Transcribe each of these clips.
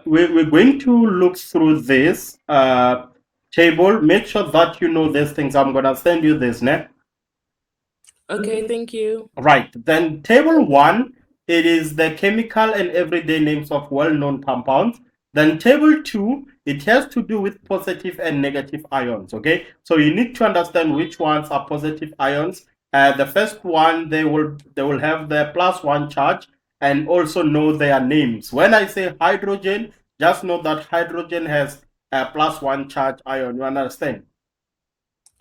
we're going to look through this table. Make sure that you know these things. I'm gonna send you this next. Okay, thank you. Right. Then table one, it is the chemical and everyday names of well-known compounds. Then table two, it has to do with positive and negative ions. Okay. So you need to understand which ones are positive ions. The first one, they will have the +1 charge and also know their names. When I say hydrogen, just know that hydrogen has a +1 charge ion. You understand?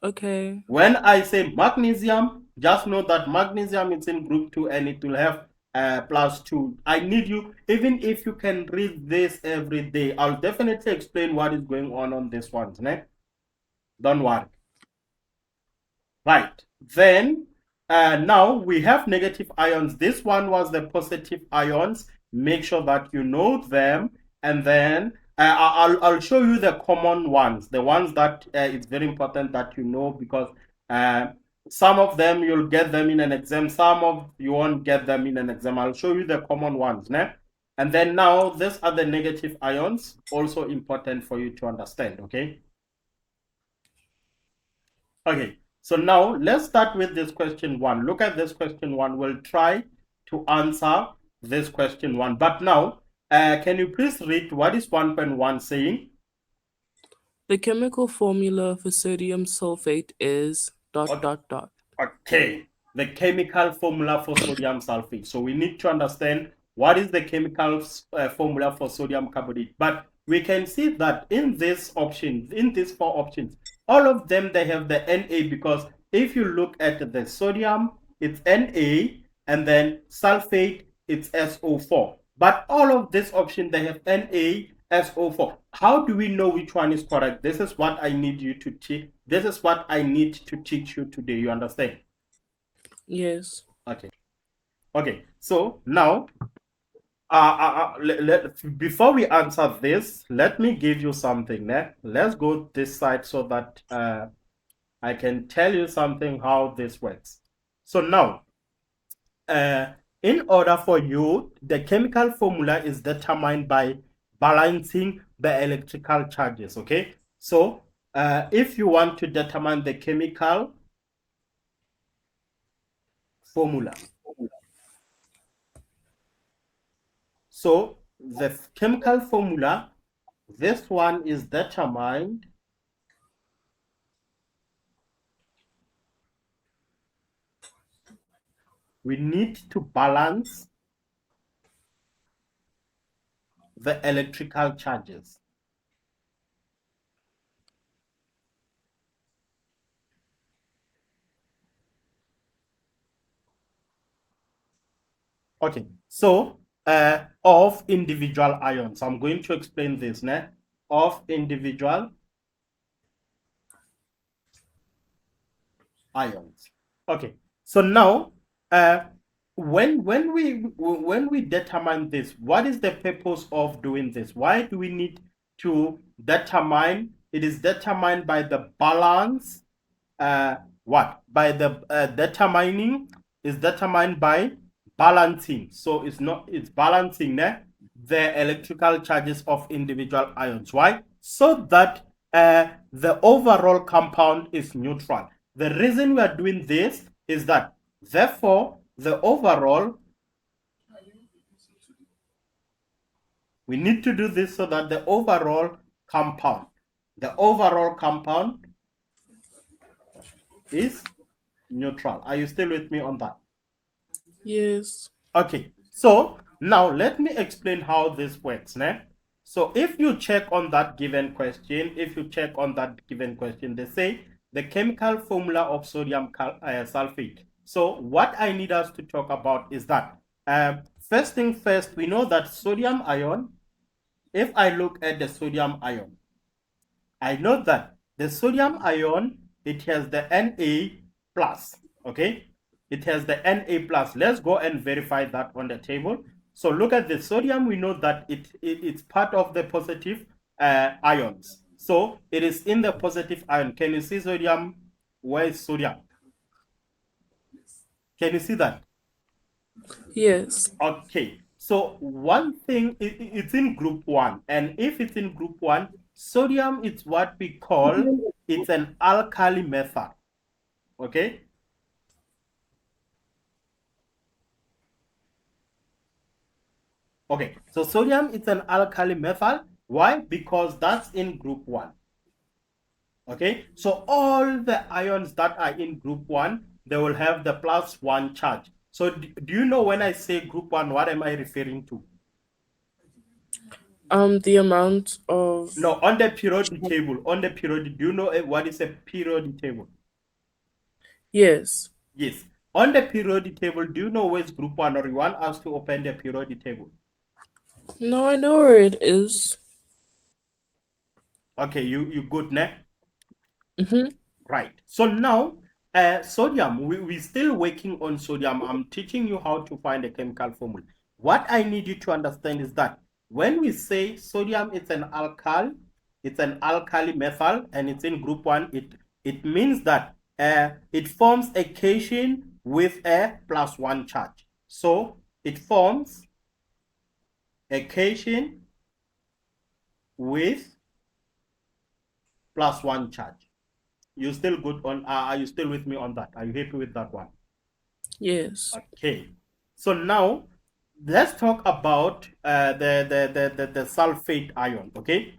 Okay. When I say magnesium, just know that magnesium is in group 2 and it will have +2. I need you, even if you can read this every day, I'll definitely explain what is going on this one. Don't worry. Right. Then now we have negative ions. This one was the positive ions. Make sure that you know them. And then I'll show you the common ones, the ones that it's very important that you know, because uh, some of them you'll get them in an exam, some of you won't get them in an exam. I'll show you the common ones. And then now these are the negative ions, also important for you to understand. Okay. Okay, so now let's start with this question one. Look at this question one. We'll try to answer this question one. But now, can you please read what is 1.1 saying? The chemical formula for sodium sulfate is dot Okay, dot dot. okay, the chemical formula for sodium sulfate. So we need to understand what is the chemical formula for sodium carbonate. But we can see that in this option, in these four options, all of them, they have the Na, because if you look at the sodium, it's Na, and then sulfate, it's SO4. But all of this option, they have NaSO4. How do we know which one is correct? This is what I need you to teach. This is what I need to teach you today. You understand? Yes. Okay. Okay. So now, before we answer this, let me give you something. Let's go this side so that I can tell you something how this works. So now, uh, in order for you, the chemical formula is determined by balancing the electrical charges. Okay. So if you want to determine the chemical formula, so the chemical formula, this one is determined we need to balance the electrical charges. Okay, so of individual ions. I'm going to explain this now. Of individual ions. Okay, so now when we determine this, what is the purpose of doing this? Why do we need to determine? It is determined by the balance. What by the determining is determined by balancing. So it's balancing the electrical charges of individual ions. Why? So that the overall compound is neutral. The reason we are doing this is that, therefore, the overall, we need to do this so that the overall compound is neutral. Are you still with me on that? Yes. Okay, so now let me explain how this works. So if you check on that given question, they say the chemical formula of sodium sulfate. So what I need us to talk about is that first thing first, we know that sodium ion, if I look at the sodium ion, I know that the sodium ion, it has the Na plus, okay? It has the Na plus. Let's go and verify that on the table. So look at the sodium. We know that it's part of the positive ions. So it is in the positive ion. Can you see sodium? Where is sodium? Can you see that? Yes. Okay. So one thing, it's in group one, and if it's in group one, sodium is what we call, it's an alkali metal. Okay. Okay, so sodium is an alkali metal. Why? Because that's in group one. Okay, so all the ions that are in group one, they will have the plus one charge. So do you know when I say group one, what am I referring to? The amount of No, on the periodic table, do you know what is a periodic table? yes. Yes. On the periodic table, do you know where's group one, or you want us to open the periodic table? No, I know where it is. Okay, you good, ne? Mm-hmm. Right. So now, sodium, we're still working on sodium. I'm teaching you how to find a chemical formula. What I need you to understand is that when we say sodium, it's an alkali metal, and it's in group one, it means that it forms a cation with a plus one charge. So it forms a cation with plus one charge. You still good on? Are you still with me on that? Are you happy with that one? Yes. Okay. So now let's talk about the sulfate ion. Okay,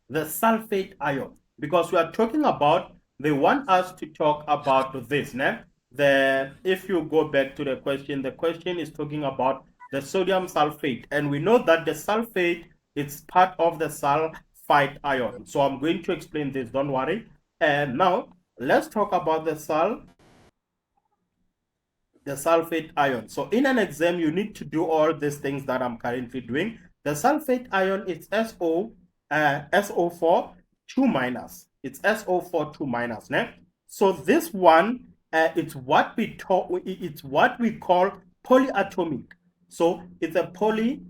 the sulfate ion, because we are talking about, they want us to talk about this. Né? If you go back to the question is talking about the sodium sulfate, and we know that the sulfate is part of the sulfite ion. So I'm going to explain this. Don't worry. And now let's talk about the sulfate ion. So in an exam, you need to do all these things that I'm currently doing. The sulfate ion is SO4 2 minus. It's SO4 2 minus. Né? So this one, it's what we call polyatomic. So it's a polyatomic.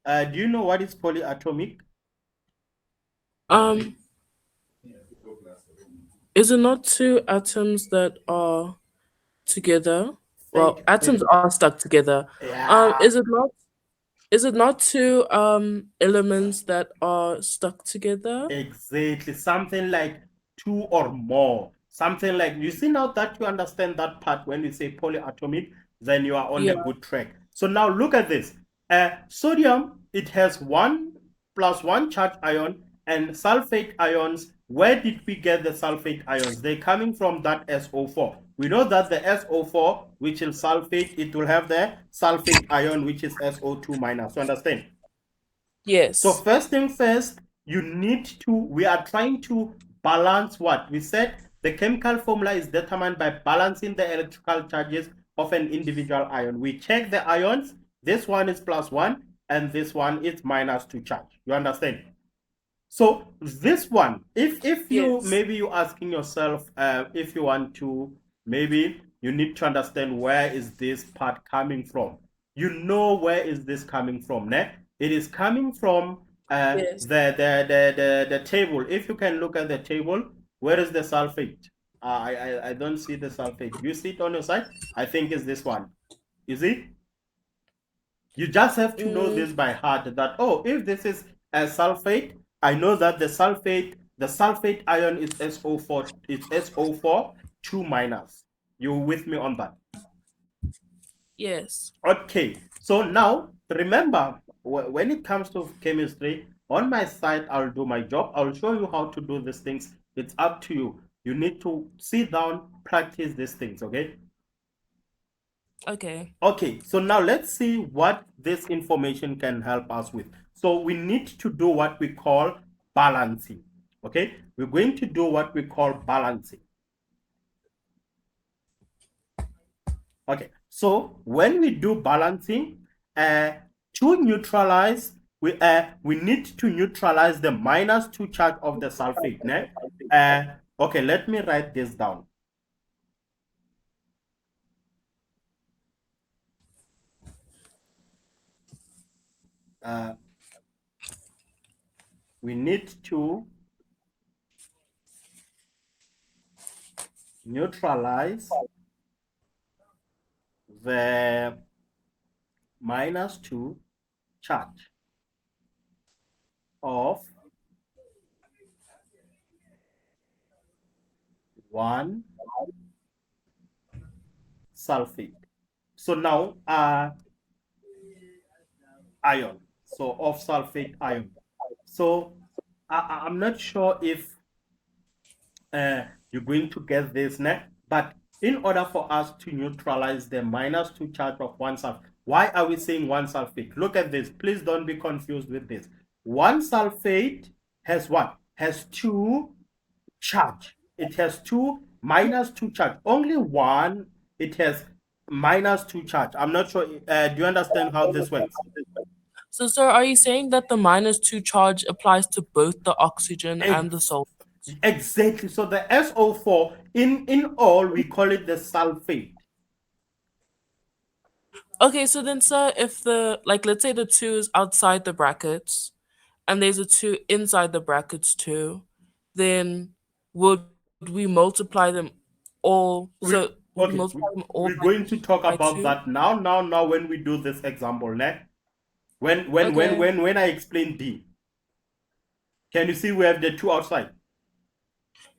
Do you know what is polyatomic? Um, is it not two atoms that are together? Well, atoms are stuck together. Yeah. Is it not two elements that are stuck together? Exactly. Something like two or more. Something like, you see now that you understand that part when we say polyatomic, then you are on Yeah. the good track. So now look at this. Sodium, it has one plus one charge ion, and sulfate ions. Where did we get the sulfate ions? They're coming from that SO4. We know that the SO4, which is sulfate, it will have the sulfate ion, which is SO2 minus. You understand? So Yes. first thing first, we are trying to balance what? We said the chemical formula is determined by balancing the electrical charges of an individual ion. We check the ions. This one is plus one, and this one is minus two charge. You understand? So this one, if you, Yes. maybe you're asking yourself, if you want to, maybe you need to understand where is this part coming from. You know where is this coming from, ne? It is coming from Yes. the table. If you can look at the table, where is the sulfate? I don't see the sulfate. You see it on your side? I think it's this one. Is it? You just have to know Mm, this by heart, that, oh, if this is a sulfate, I know that the sulfate ion is SO4, it's SO4 2 minus. You with me on that? yes. Okay, so now remember, when it comes to chemistry, on my side, I'll do my job. I'll show you how to do these things. It's up to you. You need to sit down, practice these things, okay? Okay. Okay, so now let's see what this information can help us with. So we need to do what we call balancing. Okay, we're going to do what we call balancing. Okay, so when we do balancing, to neutralize, we need to neutralize the minus two charge of the sulfate. Ne? Okay, let me write this down. Uh, we need to neutralize the -2 charge of one sulfate. So now ion. So of sulfate ion. So I'm not sure if you're going to get this next, but in order for us to neutralize the -2 charge of one sulfate, why are we saying one sulfate? Look at this. Please don't be confused with this. One sulfate has what? Has two charge. It has two -2 charge. Only one, it has -2 charge. I'm not sure. Do you understand how this works? So, sir, are you saying that the -2 charge applies to both the oxygen and the Ex- sulfate? exactly. So the SO4, in all, we call it the sulfate. Okay, so then, sir, if like, let's say the 2 is outside the brackets and there's a 2 inside the brackets too, then would we multiply them all? We So, would we okay. multiply them all We're going to talk by about 2? that now. Now, when we do this example, ne? Okay. When I explain D, can you see we have the two outside?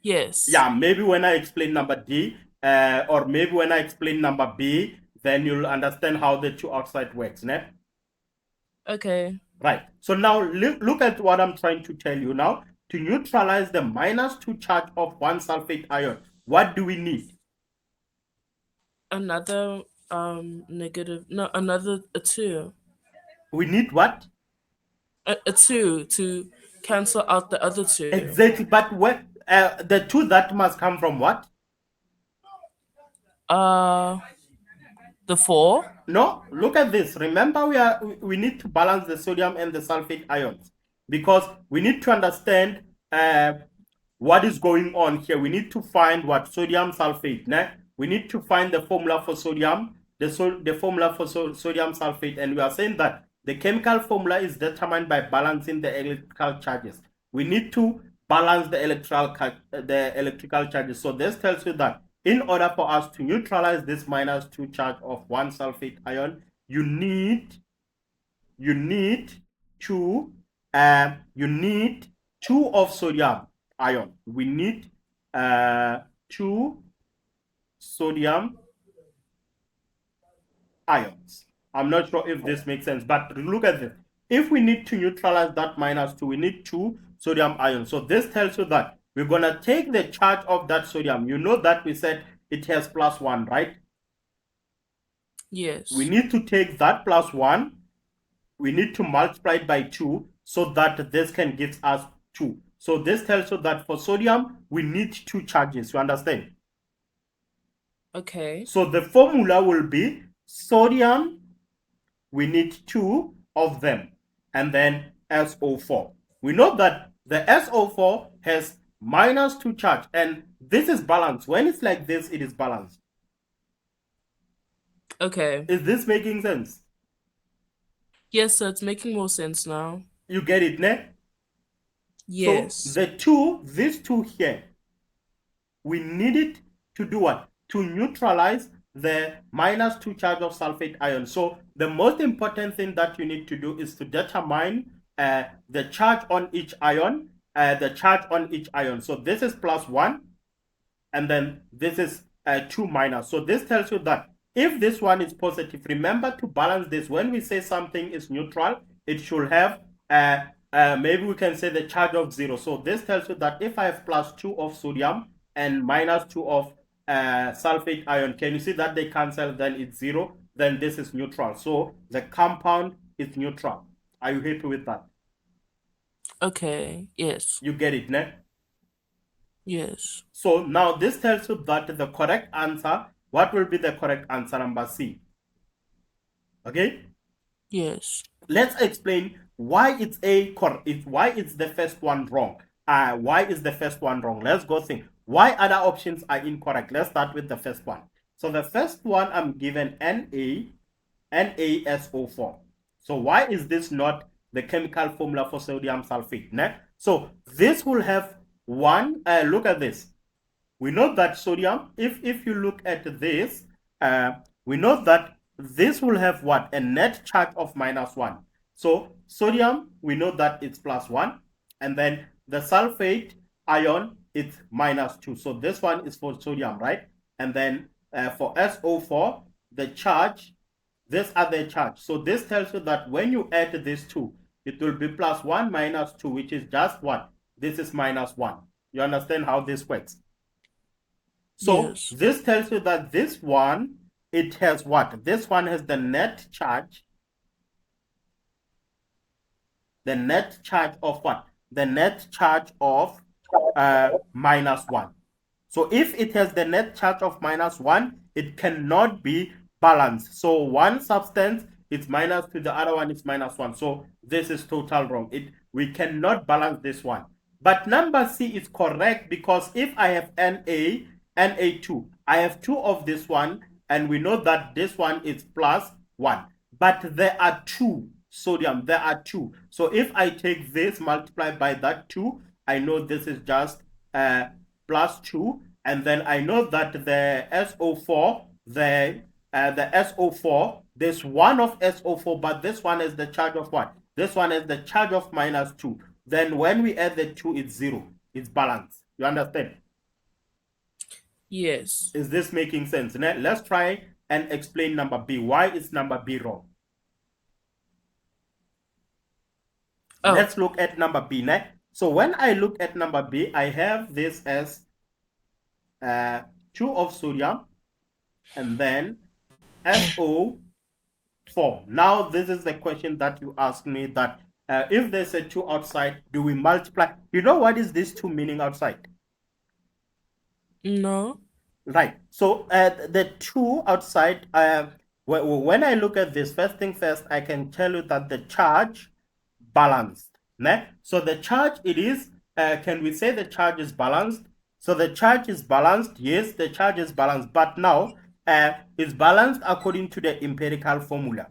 Yes. Yeah, maybe when I explain number D, or maybe when I explain number B, then you'll understand how the two outside works, ne? Okay. Right. So now look at what I'm trying to tell you now. To neutralize the -2 charge of one sulfate ion, what do we need? Another negative, no, another a 2. We need what? A 2 to cancel out the other 2. Exactly. But what the two that must come from what? Uh, the 4? No, look at this. Remember, we need to balance the sodium and the sulfate ions because we need to understand what is going on here. We need to find what sodium sulfate. Né? We need to find the formula for sodium, the formula for sodium sulfate, and we are saying that the chemical formula is determined by balancing the electrical charges. We need to balance the electrical charges. So this tells you that in order for us to neutralize this -2 charge of one sulfate ion, you need two of sodium ion. We need two sodium ions. I'm not sure if this makes sense, but look at this. If we need to neutralize that -2, we need two sodium ions. So this tells you that we're going to take the charge of that sodium. You know that we said it has +1, right? Yes. We need to take that +1. We need to multiply it by 2 so that this can give us 2. So this tells you that for sodium, we need two charges. You understand? Okay. So the formula will be sodium, we need two of them, and then SO4. We know that the SO4 has -2 charge, and this is balanced. When it's like this, it is balanced. Okay. Is this making sense? Yes, sir, it's making more sense now. You get it, ne? Yes. So these two here, we need it to do what? To neutralize the -2 charge of sulfate ion. So the most important thing that you need to do is to determine the charge on each ion, So this is +1, and then this is 2 minus. So this tells you that if this one is positive, remember to balance this. When we say something is neutral, it should have maybe we can say the charge of 0. So this tells you that if I have +2 of sodium and -2 of sulfate ion, can you see that they cancel? Then it's 0. Then this is neutral. So the compound is neutral. Are you happy with that? Okay. Yes. You get it, ne? Yes. So now this tells you that the correct answer, what will be the correct answer? Number C. Okay? Yes. Let's explain why it's why it's the first one wrong. Why is the first one wrong? Let's go think. Why other options are incorrect? Let's start with the first one. So the first one, I'm given NaSO4. So why is this not the chemical formula for sodium sulfate? Ne? So this will have one, look at this. We know that sodium, if you look at this, we know that this will have what? A net charge of -1. So sodium, we know that it's +1. And then the sulfate ion, it's -2. So this one is for sodium, right? And then for SO4, the charge, this other charge. So this tells you that when you add these two, it will be +1 -2, which is just what? This is -1. You understand how this works? So Yes. this tells you that this one, it has what? This one has the net charge. The net charge of what? The net charge of -1. So if it has the net charge of -1, it cannot be balanced. So one substance is -2, the other one is -1. So this is total wrong. We cannot balance this one. But number C is correct, because if I have Na2, I have two of this one, and we know that this one is +1. But there are two sodium, there are two. So if I take this multiplied by that 2, I know this is just +2. And then I know that the SO4, the SO4, there's one of SO4, but this one is the charge of what? This one is the charge of -2. Then when we add the 2, it's 0. It's balanced. You understand? Yes. Is this making sense? Now, let's try and explain number B. Why is number B wrong? Oh, Let's look at number B. Now, so when I look at number B, I have this as 2 of sodium, and then SO4. Now, this is the question that you asked me, that if there's a 2 outside, do we multiply? You know what is this 2 meaning outside? no. Right. So the 2 outside, when I look at this, first thing first, I can tell you that the charge balanced. Ne? So the charge, it is, can we say the charge is balanced? So the charge is balanced. Yes, the charge is balanced. But now, it's balanced according to the empirical formula.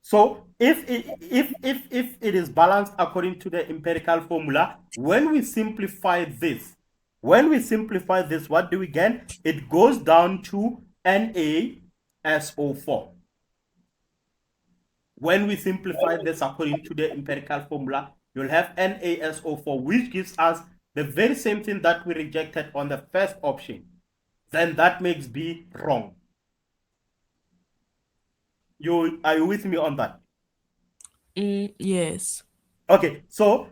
So if it is balanced according to the empirical formula, when we simplify this, what do we get? It goes down to NaSO4. When we simplify this according to the empirical formula, you'll have NaSO4, which gives us the very same thing that we rejected on the first option. Then that makes B wrong. Are you with me on that? Yes. Okay, so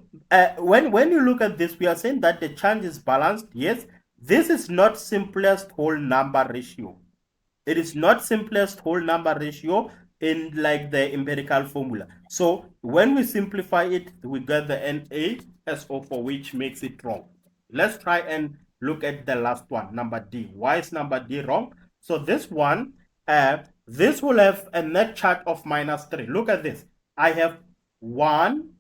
when you look at this, we are saying that the charge is balanced. Yes, this is not simplest whole number ratio. It is not simplest whole number ratio in like the empirical formula. So when we simplify it, we get the NaSO4, which makes it wrong. Let's try and look at the last one, number D. Why is number D wrong? So this one, this will have a net charge of -3. Look at this. I have 1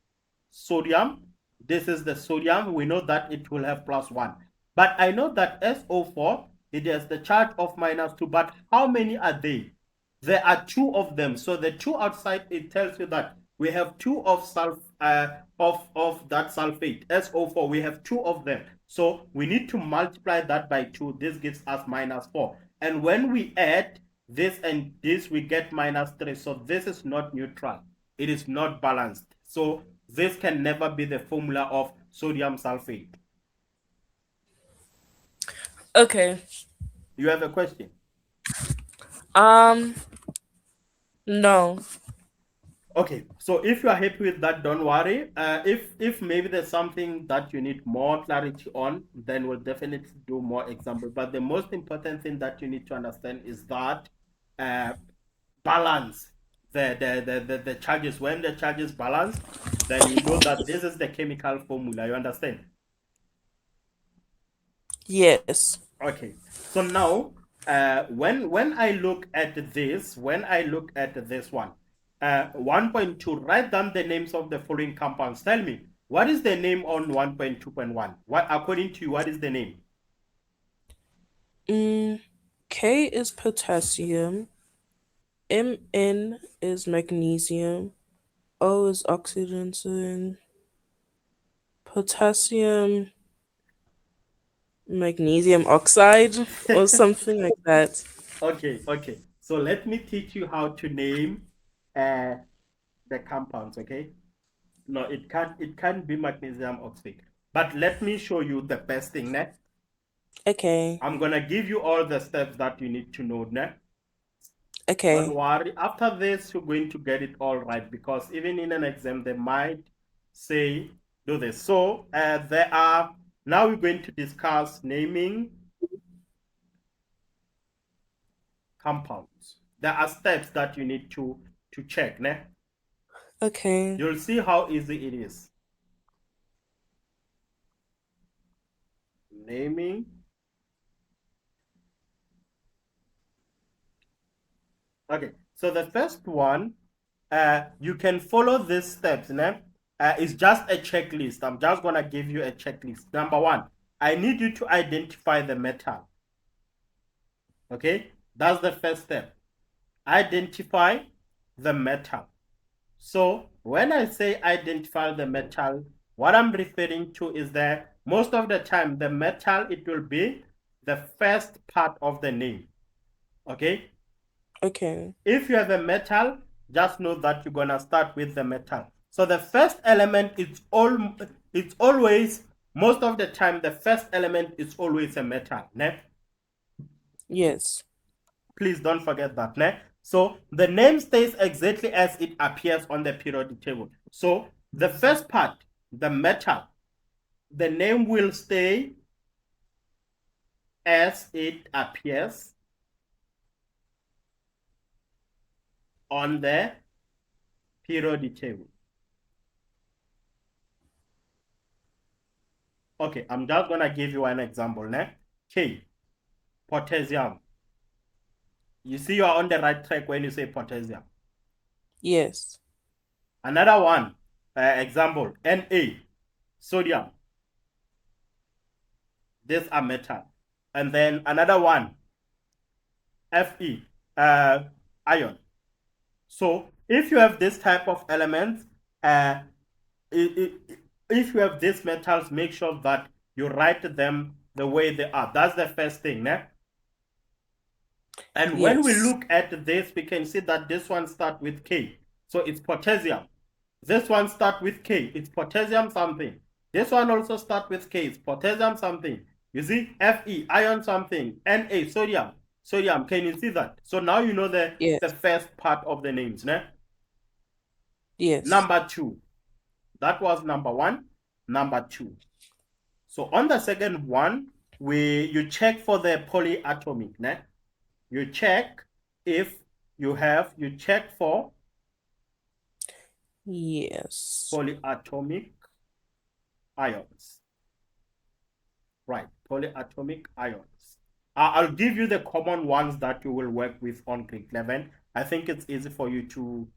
sodium. This is the sodium. We know that it will have +1. But I know that SO4, it has the charge of -2. But how many are they? There are 2 of them. So the 2 outside, it tells you that we have 2 of of that sulfate, SO4. We have 2 of them. So we need to multiply that by 2. This gives us -4. And when we add this and this, we get -3. So this is not neutral. It is not balanced. So this can never be the formula of sodium sulfate. Okay. You have a question? Um, no. Okay, so if you are happy with that, don't worry. If maybe there's something that you need more clarity on, then we'll definitely do more examples. But the most important thing that you need to understand is that uh, balance the charges. When the charge is balanced, then you know that this is the chemical formula. You understand? Yes. Okay. So now, when I look at this, one, 1.2, write down the names of the following compounds. Tell me, what is the name on 1.2.1? What, according to you, what is the name? Mm, K is potassium. Mn is magnesium. O is oxygen. Potassium magnesium oxide or something like that. Okay, okay. So let me teach you how to name uh, the compounds, okay? No, it can't be magnesium oxide. But let me show you the best thing next. Okay. I'm gonna give you all the steps that you need to know next. Don't Okay. worry. After this, you're going to get it all right because even in an exam, they might say, do this. So now we're going to discuss naming compounds. There are steps that you need to check. Ne? Okay. You'll see how easy it is. Naming. Okay, so the first one, you can follow these steps. Ne? It's just a checklist. I'm just going to give you a checklist. Number one, I need you to identify the metal. Okay, that's the first step. Identify the metal. So when I say identify the metal, what I'm referring to is that most of the time the metal, it will be the first part of the name. Okay, Okay. if you have a metal, just know that you're gonna start with the metal. So the first element it's always, most of the time the first element is always a metal. Ne? Yes. Please don't forget that. Ne? So the name stays exactly as it appears on the periodic table. So the first part, the metal, the name will stay as it appears on the periodic table. Okay, I'm just gonna give you an example. Ne? K, potassium. You see you are on the right track when you say potassium. Yes. Another one, example, Na, sodium. These are metal. And then another one, Fe, ion. So if you have this type of elements, uh, if you have these metals, make sure that you write them the way they are. That's the first thing. Ne? And when we Yes. look at this, we can see that this one starts with K. So it's potassium. This one starts with K. It's potassium something. This one also starts with K. It's potassium something. You see, Fe, iron something. Na, sodium. Sodium, can you see that? So now you know the Yes. first part of the names. Ne? Yes. Number two. That was number one. Number two. So on the second one, you check for the polyatomic. Ne? You check if you check for Yes. polyatomic ions. Right, polyatomic ions. I'll give you the common ones that you will work with on grade 11. I think it's easy for you to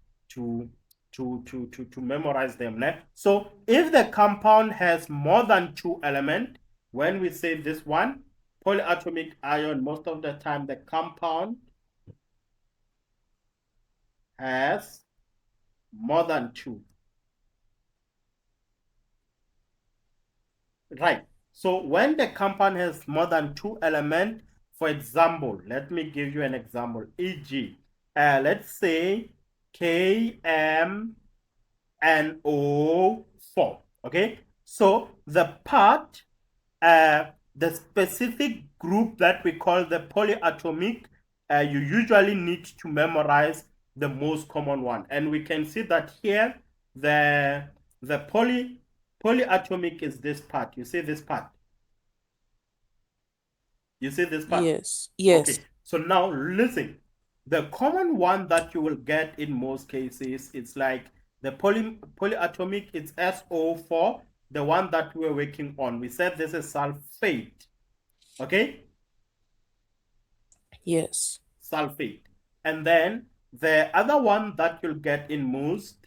to memorize them. Ne? So if the compound has more than two elements, when we say this one, polyatomic ion, most of the time the compound has more than two. Right. So when the compound has more than two elements, for example, let me give you an example, e.g., let's say KMNO4. Okay. So the specific group that we call the polyatomic, you usually need to memorize the most common one. And we can see that here, the polyatomic is this part. You see this part. You see this part. Yes. Yes. Okay. So now listen. The common one that you will get in most cases, it's like the polyatomic, it's SO4, the one that we're working on. We said this is sulfate. Okay? Yes. Sulfate. And then the other one that you'll get in most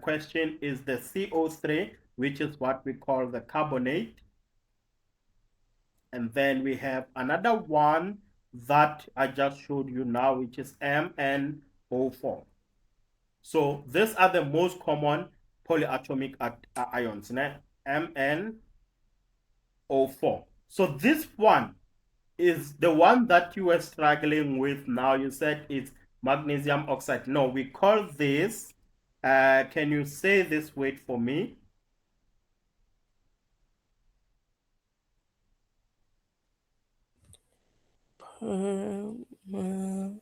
question is the CO3, which is what we call the carbonate. And then we have another one that I just showed you now, which is MnO4. So these are the most common polyatomic ions, né? MnO4. So this one, is the one that you were struggling with now. You said it's magnesium oxide. No, we call this, can you say this word for me? Perma,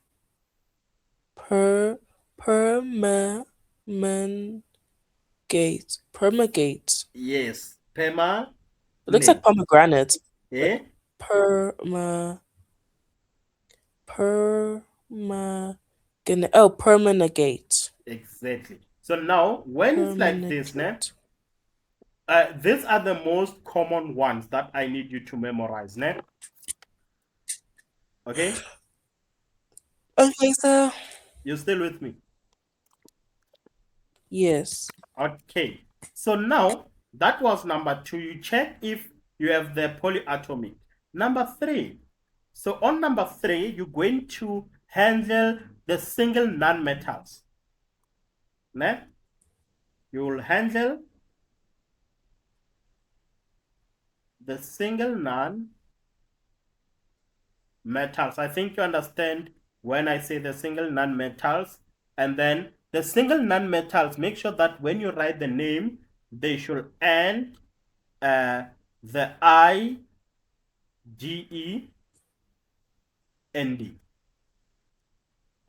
per, permanent gate. Permagate. Yes, It looks like permanent. pomegranate. But Eh? perma, perma, oh, permanagate. Exactly. So now, when it's like this, né, Permanagate. these are the most common ones that I need you to memorize, né? Okay? Okay, so You still with me? yes. Okay. So now, that was number 2. You check if you have the polyatomic. Number 3. So on number 3, you're going to handle the single nonmetals. Né? You will handle the single non-metals. I think you understand when I say the single non-metals. And then the single non-metals, make sure that when you write the name, they should end the I, G, E, N, D.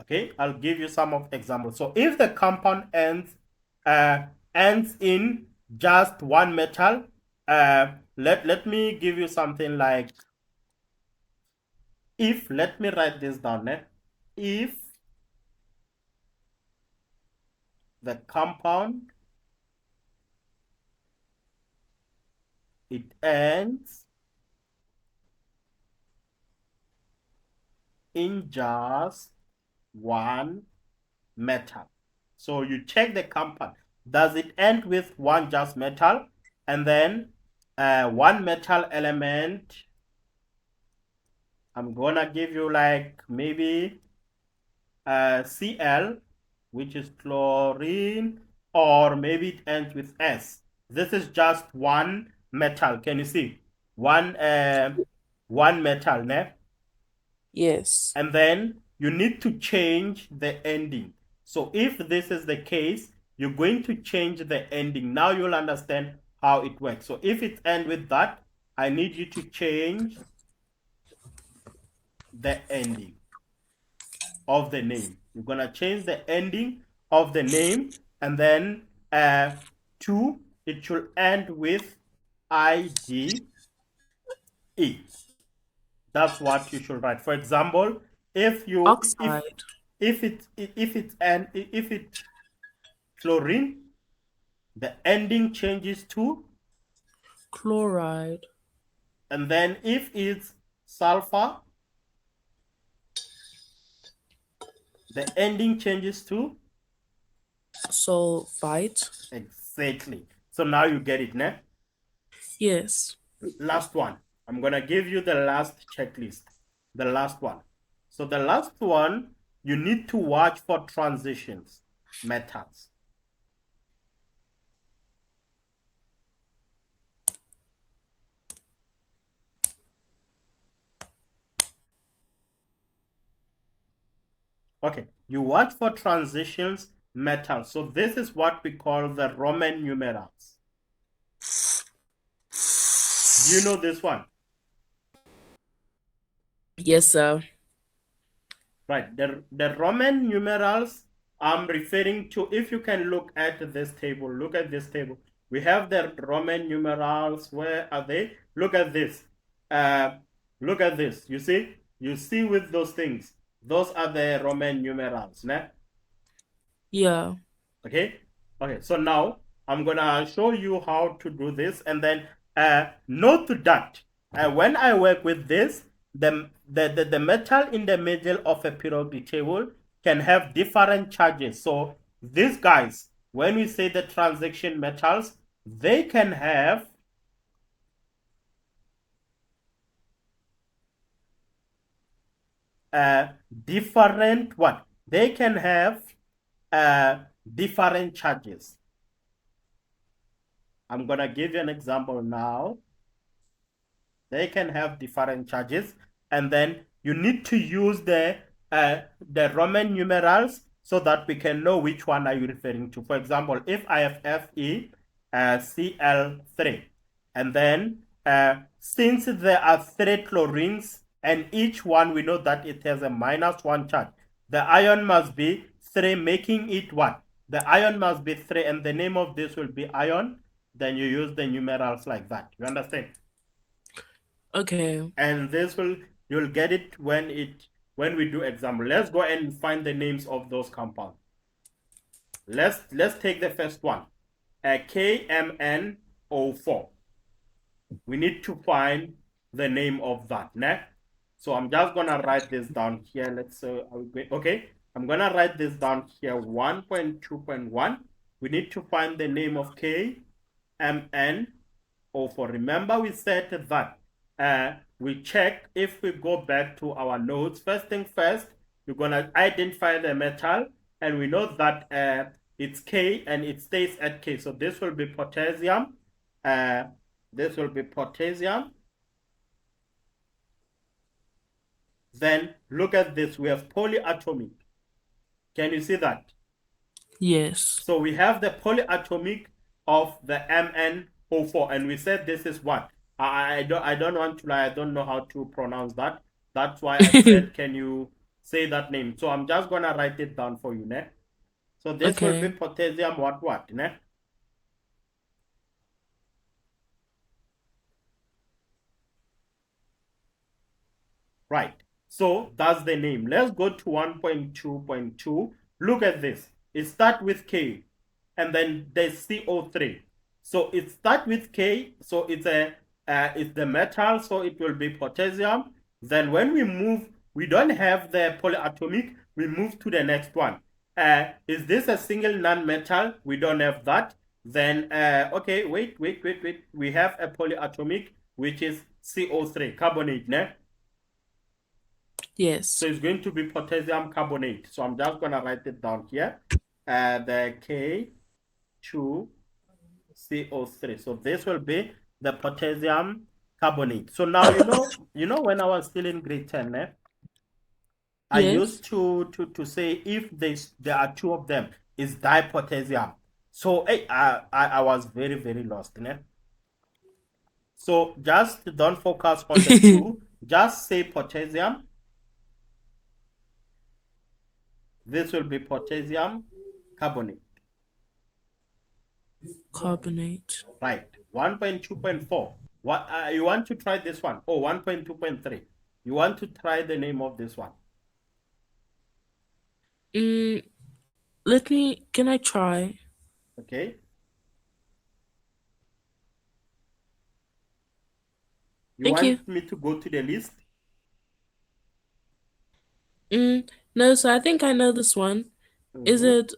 Okay, I'll give you some of examples. So if the compound ends in just one metal, let me give you something like, if, let me write this down, if the compound, it ends in just one metal. So you check the compound. Does it end with one just metal? And then one metal element, I'm gonna give you like maybe Cl, which is chlorine, or maybe it ends with S. This is just one metal. Can you see? One metal, ne? Yes. And then you need to change the ending. So if this is the case, you're going to change the ending. Now you'll understand how it works. So if it ends with that, I need you to change the ending of the name. You're going to change the ending of the name, and then two, it should end with IGE. That's what you should write. For example, if you Oxide. if it chlorine, the ending changes to, Chloride. and then if it's sulfur, the ending changes to. Sulfite. Exactly. So now you get it, ne? Yes. Last one. I'm gonna give you the last checklist. The last one. So the last one, you need to watch for transitions methods. Okay, you watch for transitions metals. So this is what we call the Roman numerals. Do you know this one? Yes, sir. Right, the Roman numerals I'm referring to, if you can look at this table, look at this table. We have the Roman numerals. Where are they? Look at this. Uh, look at this. You see? You see with those things. Those are the Roman numerals. Né? Yeah. Okay. Okay. So now I'm gonna show you how to do this, and then note that when I work with this, the metal in the middle of a periodic table can have different charges. So these guys, when we say the transaction metals, they can have different what? They can have different charges. I'm gonna give you an example now. They can have different charges. and then you need to use the Roman numerals so that we can know which one are you referring to. For example, if I have FeCl3, and then since there are three chlorines and each one we know that it has a -1 charge, the ion must be 3, making it what? The ion must be 3, and the name of this will be ion. Then you use the numerals like that. You understand? Okay. And this will, you'll get it when we do example. Let's go and find the names of those compounds. Let's take the first one, KMnO4. We need to find the name of that. Ne? So I'm just gonna write this down here. Let's okay. I'm gonna write this down here. 1.2.1. We need to find the name of KMnO4. Remember, we said that we check if we go back to our notes. First thing first, we're gonna identify the metal, and we know that it's K and it stays at K. So this will be potassium. Uh, this will be potassium. Then look at this. We have polyatomic. Can you see that? Yes. So we have the polyatomic of the MnO4, and we said this is what? I don't want to lie. I don't know how to pronounce that. That's why I said, can you say that name? So I'm just gonna write it down for you, ne? So this will be Okay. potassium what, ne? Right. So that's the name. Let's go to 1.2.2. Look at this. It starts with K, and then there's CO3. So it starts with K, so it's the metal, so it will be potassium. Then when we move, we don't have the polyatomic, we move to the next one. Is this a single non-metal? We don't have that. Then, okay, wait. We have a polyatomic, which is CO3, carbonate, ne? So Yes. it's going to be potassium carbonate. So I'm just going to write it down here. The K2CO3. So this will be the potassium carbonate. So now when I was still in grade 10, I Yes. used to say if there are two of them, is dipotassium. So I was very, very lost. So just don't focus on the two. Just say potassium. This will be potassium carbonate. Carbonate. Right. 1.2.4. What you want to try this one? Oh, 1.2.3. You want to try the name of this one. Mm, can I try? Okay. You Thank you. want me to go to the list? No, so I think I know this one. Is Mhm. it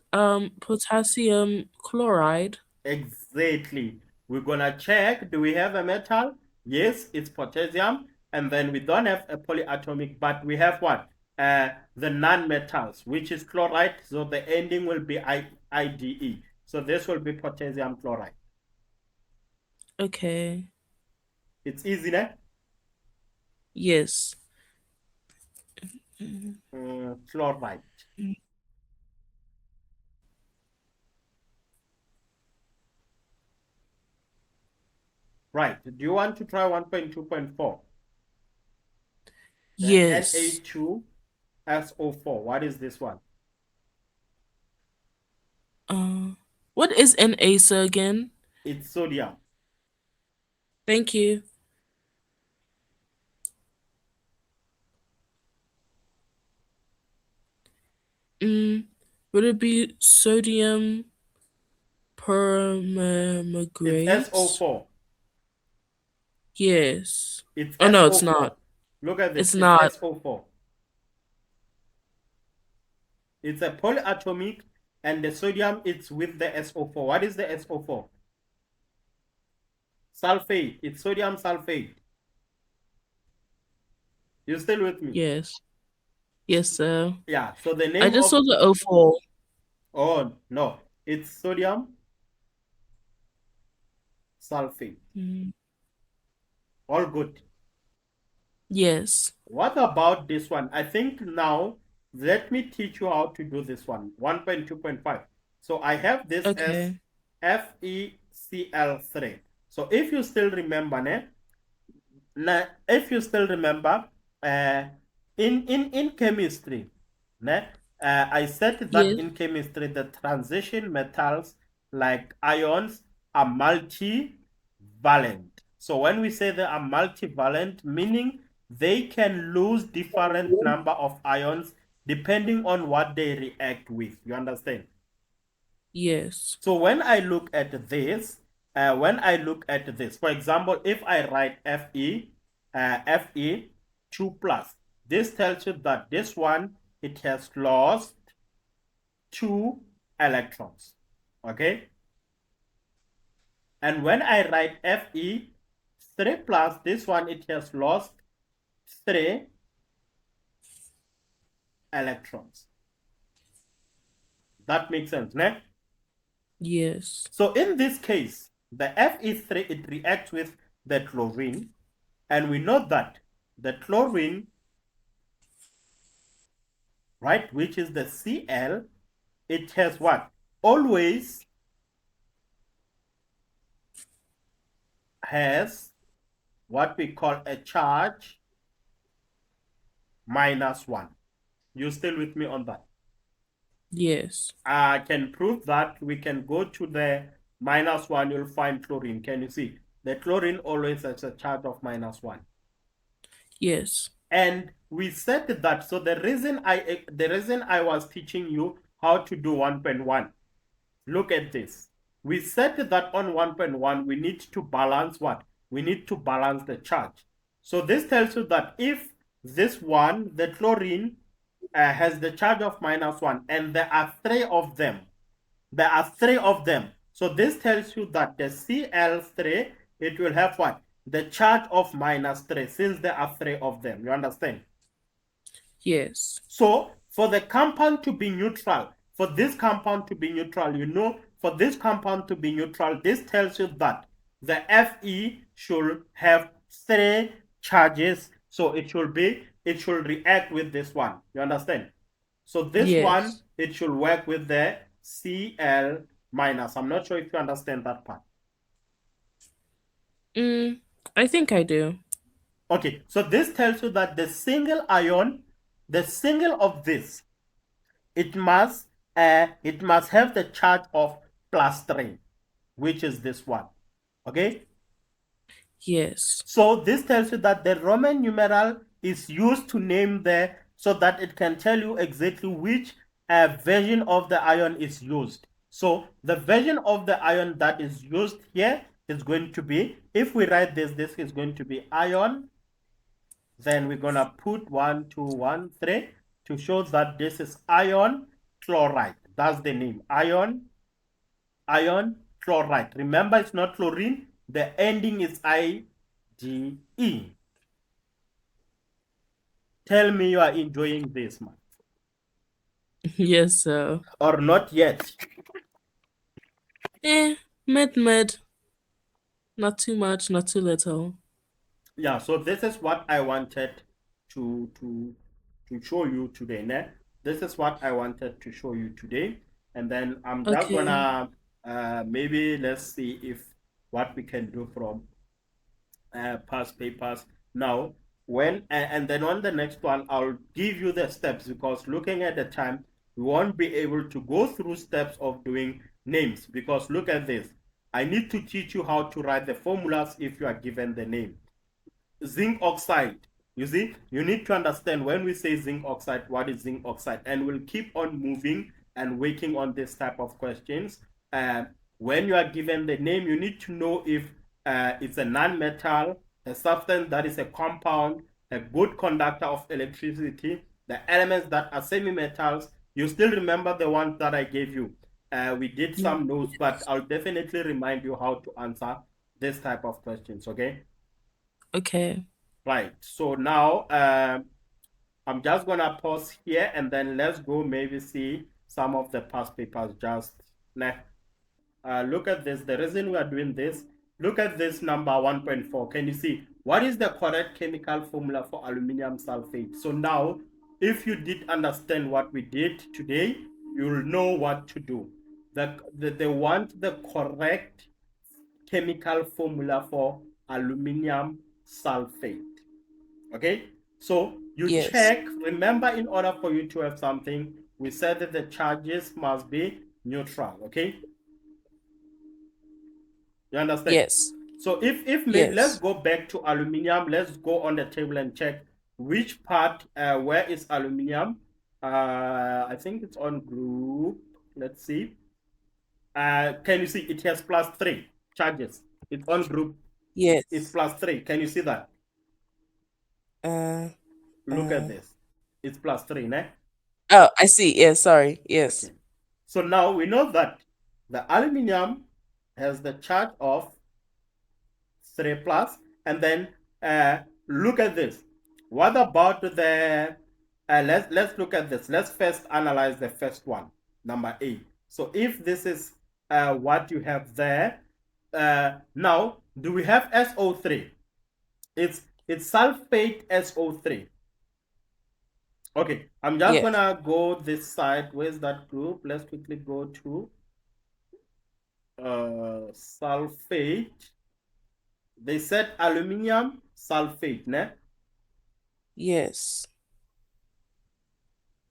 potassium chloride? Exactly. We're gonna check. Do we have a metal? Yes, it's potassium. And then we don't have a polyatomic, but we have what? The non-metals, which is chloride. So the ending will be IDE. So this will be potassium chloride. Okay. It's easy, né? Yes. Chloride. Right. Do you want to try 1.2.4? The Yes. Na2SO4. What is this one? Uh, what is an ASA again? It's sodium. Thank you. Mm, would it be sodium It's permanganate? SO4. Yes. It's Oh no, it's SO4. not. Look at this. It's It's not. SO4. It's a polyatomic, and the sodium it's with the SO4. What is the SO4? Sulfate. It's sodium sulfate. You still with me? Yes. Yes, sir. Yeah. So the I name just of, saw the O4. oh no, it's sodium sulfate. Mm, All good. yes. What about this one? I think now let me teach you how to do this one. 1.2.5. So I have this as Okay. FeCl3. So if you still remember, ne, if you still remember, uh, in chemistry, ne, I said that Yes. in chemistry the transition metals like ions are multivalent. So when we say they are multivalent, meaning they can lose different number of ions depending on what they react with. You understand? Yes. So when I look at this, for example, if I write Fe 2 plus, this tells you that this one, it has lost 2 electrons. Okay. And when I write Fe 3 plus, this one, it has lost 3 electrons. That makes sense, ne? Yes. So in this case, the Fe3, it reacts with the chlorine, and we know that the chlorine, right, which is the Cl, it has what? Always has what we call a charge -1. You still with me on that? Yes. I can prove that. We can go to the -1, you'll find chlorine. Can you see? The chlorine always has a charge of -1. Yes. And we said that, so the reason I was teaching you how to do 1.1, look at this. We said that on 1.1 we need to balance what? We need to balance the charge. So this tells you that if this one, the chlorine, has the charge of -1, and there are three of them. So this tells you that the Cl3, it will have what? The charge of -3, since there are three of them. You understand? Yes. So for the compound to be neutral, for this compound to be neutral, for this compound to be neutral, this tells you that the Fe should have three charges. So it should react with this one. You understand? So this one, Yes. it should work with the Cl minus. I'm not sure if you understand that part. Mm, I think I do. Okay, so this tells you that the single ion, the single of this, it must have the charge of +3, which is this one. Okay, Yes. so this tells you that the Roman numeral is used to name so that it can tell you exactly which version of the ion is used. So the version of the ion that is used here is going to be, if we write this is going to be ion, then we're gonna put 1 2 1 3 to show that this is ion chloride. That's the name, ion chloride. Remember, it's not chlorine. The ending is IGE. Tell me you are enjoying this, man. Yes, sir. Or not yet. Eh, med. Not too much, not too little. Yeah, so this is what I wanted to to to show you today. Ne? This is what I wanted to show you today. And then I'm just Okay. gonna maybe let's see if what we can do from past papers now. When and then on the next one I'll give you the steps, because looking at the time we won't be able to go through steps of doing names, because look at this. I need to teach you how to write the formulas if you are given the name. Zinc oxide. You see, you need to understand when we say zinc oxide, what is zinc oxide, and we'll keep on moving and working on this type of questions. When you are given the name, you need to know if it's a non-metal, a substance that is a compound, a good conductor of electricity, the elements that are semi-metals. You still remember the ones that I gave you. We did Yeah. some notes, but I'll definitely remind you how to answer this type of questions, okay? Okay. Right. So now I'm just gonna pause here, and then let's go maybe see some of the past papers. Just look at this. The reason we are doing this, look at this number 1.4. Can you see? What is the correct chemical formula for aluminum sulfate? So now, if you did understand what we did today, you'll know what to do. They want the correct chemical formula for aluminum sulfate. Okay, so you Yes. check. Remember, in order for you to have something, we said that the charges must be neutral. Okay, you understand? Yes. So if maybe let's Yes. go back to aluminum. Let's go on the table and check which part. Where is aluminum? I think it's on group. Let's see. Can you see it has +3 charges? It's on group. It's Yes. +3. Can you see that? Uh, Look at uh. this. It's +3, ne? Oh, I see. Yes. Sorry. Yes. Okay. So now we know that the aluminum has the charge of 3 plus, and then look at this. What about the let's look at this. Let's first analyze the first one, number A. So if this is what you have there, now do we have SO3? It's sulfate SO3. Okay, I'm just Yes. gonna go this side. Where's that group? Let's quickly go to sulfate. They said aluminium sulfate, ne? Yes.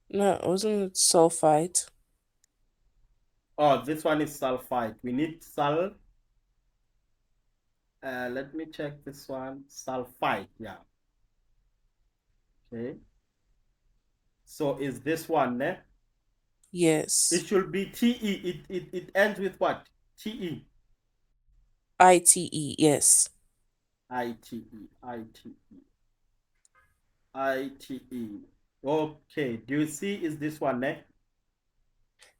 No, wasn't it sulfite? Oh, this one is sulfite. We need let me check this one. Sulfite, yeah. Okay. So is this one, ne? It Yes. should be TE. It ends with what? TE. ITE. Yes. ITE. ITE. ITE. Okay. Do you see is this one, ne?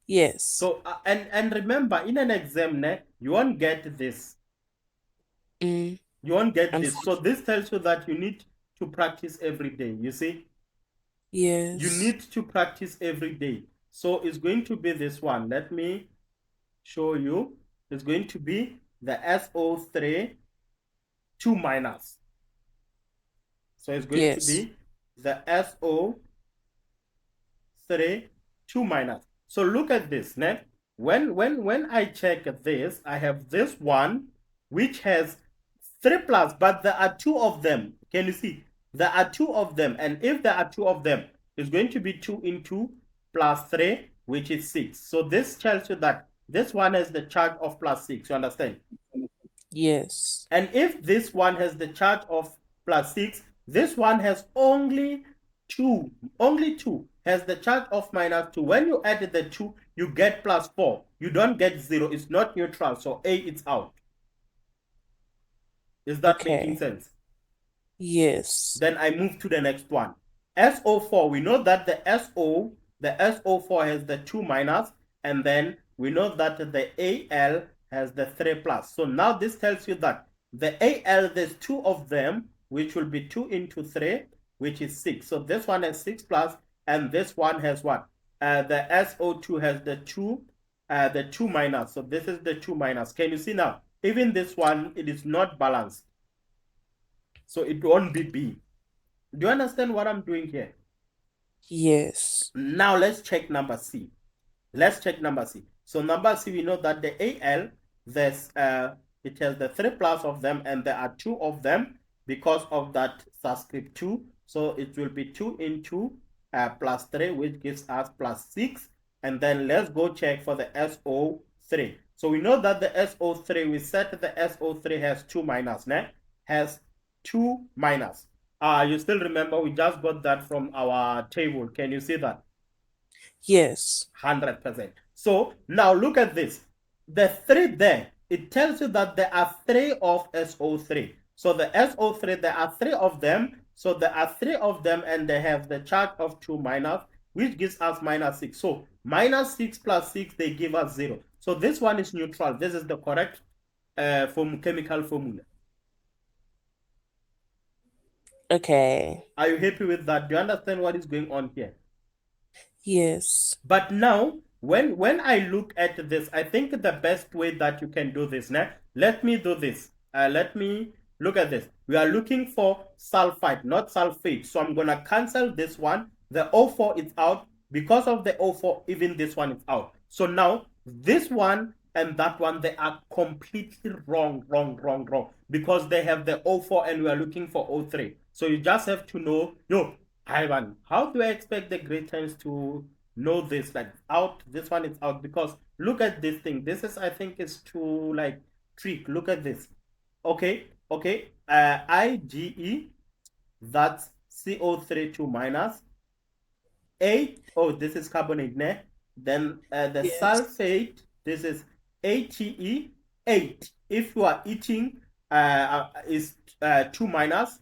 Yes. So and remember, in an exam, ne, you won't get this. Mm. You won't get this. So Unfortunately. this tells you that you need to practice every day. You see, you Yes. need to practice every day. So it's going to be this one. Let me show you. It's going to be the SO3 2 minus. So it's going to Yes. be the SO3 2 minus. So look at this. Ne? When I check this, I have this one which has 3 plus, but there are 2 of them. Can you see? There are 2 of them, and if there are 2 of them, it's going to be 2 into +3, which is 6. So this tells you that this one has the charge of +6. You understand? Yes. And if this one has the charge of +6, this one has only 2. Only 2 has the charge of -2. When you add the 2, you get +4. You don't get 0. It's not neutral. So A, it's out. Is that making Okay. sense? Yes. Then I move to the next one. SO4, we know that the SO4 has the 2 minus, and then we know that the Al has the 3 plus. So now this tells you that the Al, there's 2 of them, which will be 2 into 3, which is 6. So this one has 6 plus, and this one has what? The SO2 has the 2 minus. So this is the 2 minus. Can you see now? Even this one, it is not balanced. So it won't be B. Do you understand what I'm doing here? Yes. Now let's check number C. Let's check number C. So number C, we know that the Al, there's it has the 3 plus of them, and there are 2 of them because of that subscript 2. So it will be 2 into +3, which gives us +6. And then let's go check for the SO3. So we know that the SO3, we said the SO3 has 2 minus, né? Has 2 minus. You still remember we just got that from our table. Can you see that? Yes. 100%. So now look at this. The 3 there, it tells you that there are 3 of SO3. So the SO3, there are 3 of them. So there are 3 of them, and they have the charge of 2 minus, which gives us -6. So -6 plus 6, they give us 0. So this one is neutral. This is the correct chemical formula. Okay. Are you happy with that? Do you understand what is going on here? Yes. But now, when I look at this, I think the best way that you can do this, now, let me do this. Let me Look at this. We are looking for sulfide, not sulfate. So I'm going to cancel this one. The O4 is out. Because of the O4, even this one is out. So now this one and that one, they are completely wrong, because they have the O4 and we are looking for O3. So you just have to know, Ivan, how do I expect the grade to know this? Like out, this one is out, because look at this thing. This is, I think, is too like trick. Look at this. Okay, okay. IgE, that's CO3 2 minus. 8, oh, this is carbonate, ne? Then the Yes. sulfate, this is ATE, 8. If you are eating, is 2 minus.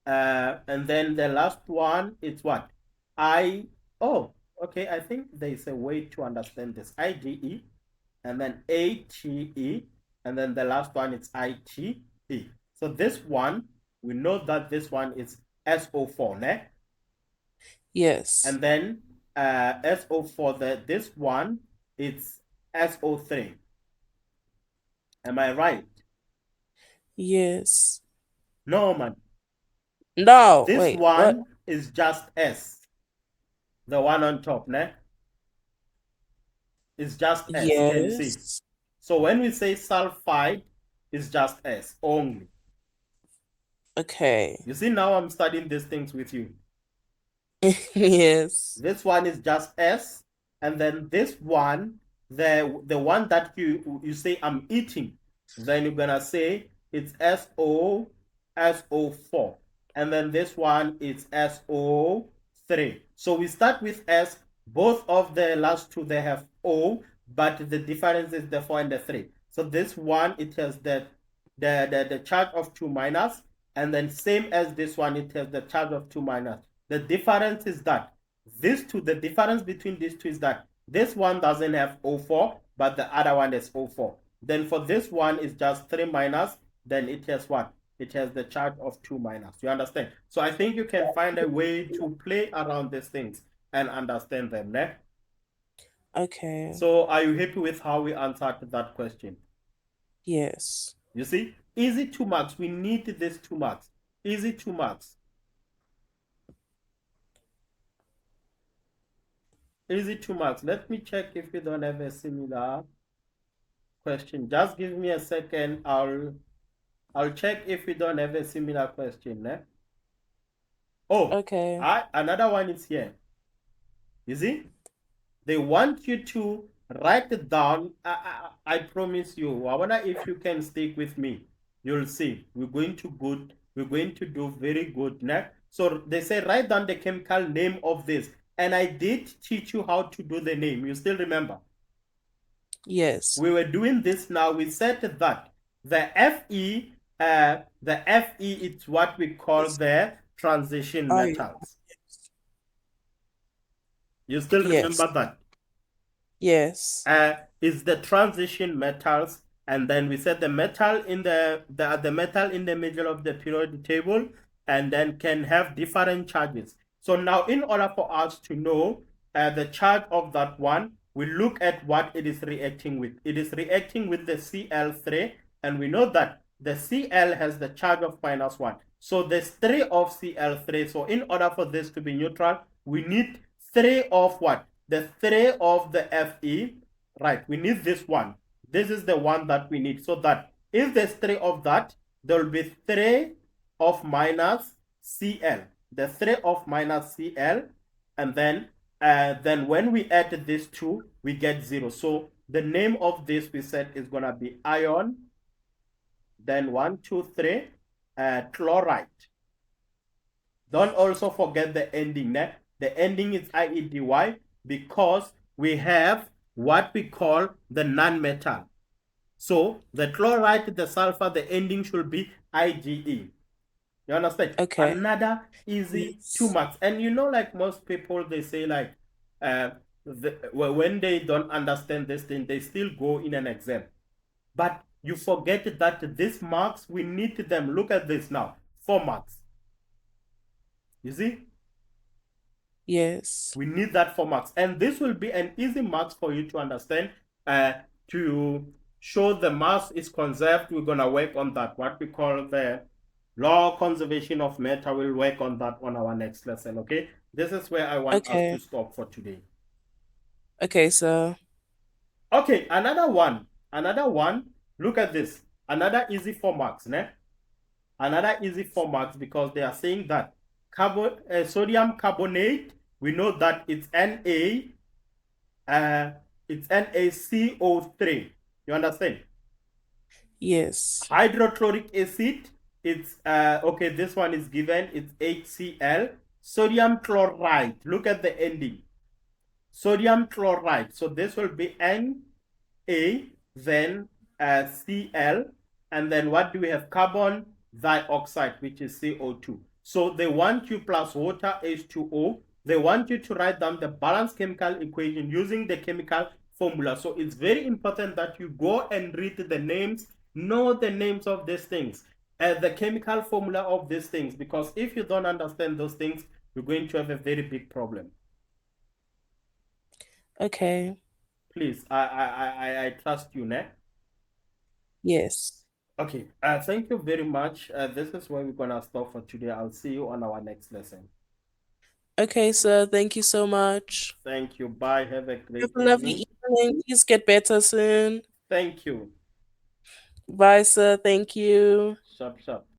And then the last one is what? Oh, okay, I think there is a way to understand this. IgE, and then ATE, and then the last one is ITE. So this one, we know that this one is SO4, ne? Yes. And then SO4, this one, it's SO3. Am I right? Yes. No, man. No, This wait, what? one is just S. The one on top, ne? It's just S. Can you see? Yes. So when we say sulfide, it's just S only. Okay. You see, now I'm studying these things with you. Yes. This one is just S, and then this one, the one that you say I'm eating, then you're gonna say it's SO4, and then this one is SO3. So we start with S. Both of the last two, they have O, but the difference is the 4 and the 3. So this one, it has the charge of 2 minus, and then same as this one, it has the charge of 2 minus. The difference is that the difference between these two is that this one doesn't have O4, but the other one has O4. Then for this one, it's just 3 minus, then it has what? It has the charge of 2 minus. You understand? So I think you can find a way to play around these things and understand them. Ne? Okay. So are you happy with how we answered that question? Yes. You see? Easy 2 marks. We need this 2 marks. Easy 2 marks. Easy 2 marks. Let me check if you don't have a similar question. Just give me a second. I'll check if we don't have a similar question. Eh? Oh, Okay. another one is here. You see? They want you to write it down. I promise you. I wonder if you can stick with me. You'll see. We're going to do very good. Né? So they say write down the chemical name of this. And I did teach you how to do the name. You still remember? Yes. We were doing this now. We said that the Fe, it's what we call It's the transition I. metals. You still Yes. remember that? Yes. Is the transition metals, and then we said the metal in the metal in the middle of the periodic table, and then can have different charges. So now, in order for us to know the charge of that one, we look at what it is reacting with. It is reacting with the Cl3, and we know that the Cl has the charge of -1. So there's 3 of Cl3. So in order for this to be neutral, we need 3 of what? The 3 of the Fe, right? We need this one. This is the one that we need, so that if there's 3 of that, there will be 3 of minus Cl. The 3 of minus Cl, and then when we add these two, we get 0. So the name of this, we said, is gonna be ion. Then 1, 2, 3, chloride. Don't also forget the ending. Ne? The ending is IEDY, because we have what we call the non-metal. So the chloride, the sulfur, the ending should be IgE. You understand? Okay. Another easy 2 Yes. marks. And you know, like most people, they say like, when they don't understand this thing, they still go in an exam. But you forget that these marks, we need them. Look at this now. 4 marks. You see? Yes. We need that 4 marks. And this will be an easy marks for you to understand. To show the mass is conserved, we're going to work on that, what we call the Law conservation of matter, will work on that on our next lesson, okay? This is where I want us to Okay. stop for today. Okay, sir. Okay, another one. Look at this. Another easy 4 marks, ne? Another easy 4 marks, because they are saying that sodium carbonate, we know that it's NaCO3. You understand? Yes. Hydrochloric acid, it's okay, this one is given, it's HCl. Sodium chloride, look at the ending. Sodium chloride, so this will be Na, then Cl, and then what do we have? Carbon dioxide, which is CO2. So they want you plus water, H2O. They want you to write down the balanced chemical equation using the chemical formula. So it's very important that you go and read the names, know the names of these things, the chemical formula of these things, because if you don't understand those things, you're going to have a very big problem. Okay. Please, I trust you, ne? Yes. Okay, thank you very much. This is where we're gonna stop for today. I'll see you on our next lesson. Okay, sir. Thank you so much. Thank you. Bye. Have a Have great a lovely evening. evening. Please get better soon. Thank you. Bye, sir. Thank you. Sharp, sharp.